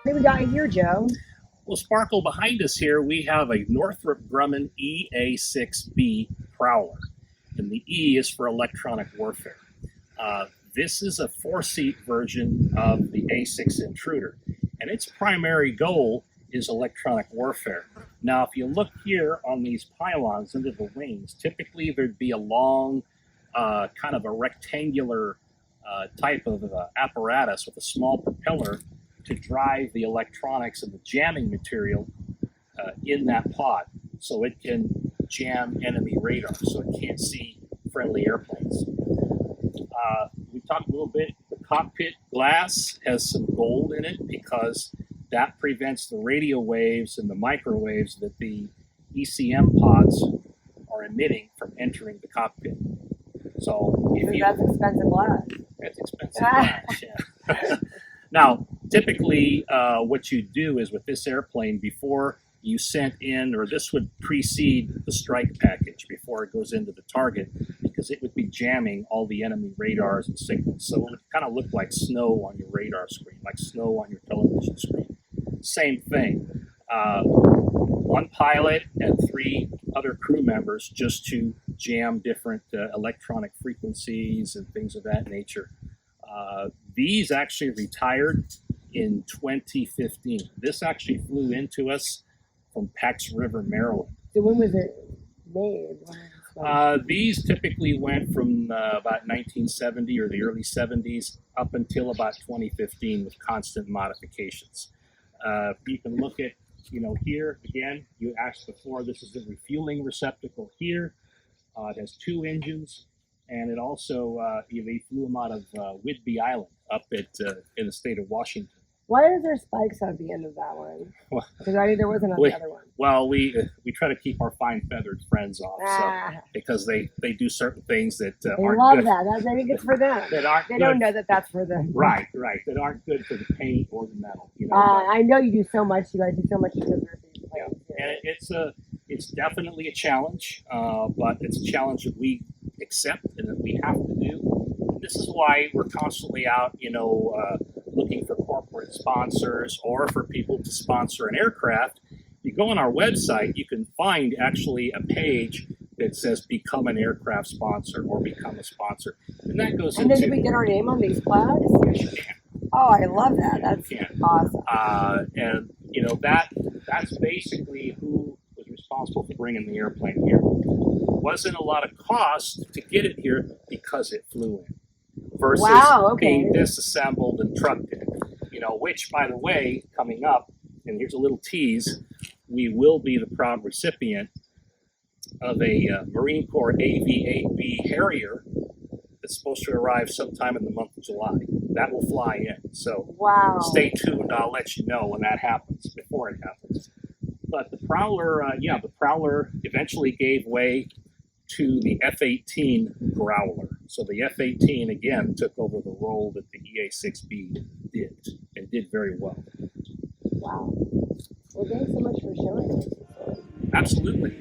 What do we got here, Joe? Well, Sparkle, behind us here, we have a Northrop Grumman EA-6B Prowler, and the E is for electronic warfare. This is a four-seat version of the A-6 Intruder, and its primary goal is electronic warfare. Now, if you look here on these pylons under the wings, typically there'd be a long, kind of a rectangular type of apparatus with a small propeller to drive the electronics and the jamming material in that pod so it can jam enemy radar, so it can't see friendly airplanes. We talked a little bit, the cockpit glass has some gold in it because that prevents the radio waves and the microwaves that the ECM pods are emitting from entering the cockpit. So if That's expensive glass. That's expensive glass, yeah. Now, typically, what you do is with this airplane, before you sent in, or this would precede the strike package before it goes into the target, because it would be jamming all the enemy radars and signals. So it would kind of look like snow on your radar screen, like snow on your television screen. Same thing. One pilot and 3 other crew members just to jam different electronic frequencies and things of that nature. These actually retired in 2015. This actually flew into us from Pax River, Maryland. So when was it made? These typically went from about 1970 or the early 70s up until about 2015 with constant modifications. You can look at, here again, you asked before, this is the refueling receptacle here. It has 2 engines, and it also, they flew them out of Whidbey Island up in the state of Washington. Why is there spikes at the end of that one? Because I knew there wasn't on the other one. Well, we try to keep our fine feathered friends off, so, because they do certain things that aren't love good. That. I think it's for them. That aren't they good. don't know that that's for them. Right. That aren't good for the paint or the metal. I know you do so much. You guys do so much to preserve these planes. Yeah. And it's definitely a challenge, but it's a challenge that we accept and that we have to do. And this is why we're constantly out, looking for corporate sponsors or for people to sponsor an aircraft. If you go on our website, you can find actually a page that says become an aircraft sponsor or become a sponsor. And that goes into... And then do we get our name on these flags? Yes, you can. Oh, I love that. That's awesome. And, that's basically who was responsible for bringing the airplane here. It wasn't a lot of cost to get it here because it flew in. Versus being disassembled and trucked in. Which, by the way, coming up, and here's a little tease, we will be the proud recipient of a Marine Corps AV-8B Harrier that's supposed to arrive sometime in the month of July. That will fly in. So stay tuned. I'll let you know when that happens, before it happens. But the Prowler, the Prowler eventually gave way to the F-18 Growler. So the F-18 again took over the role that the EA-6B did, and did very well. Wow. Well, thanks so much for showing us. Absolutely.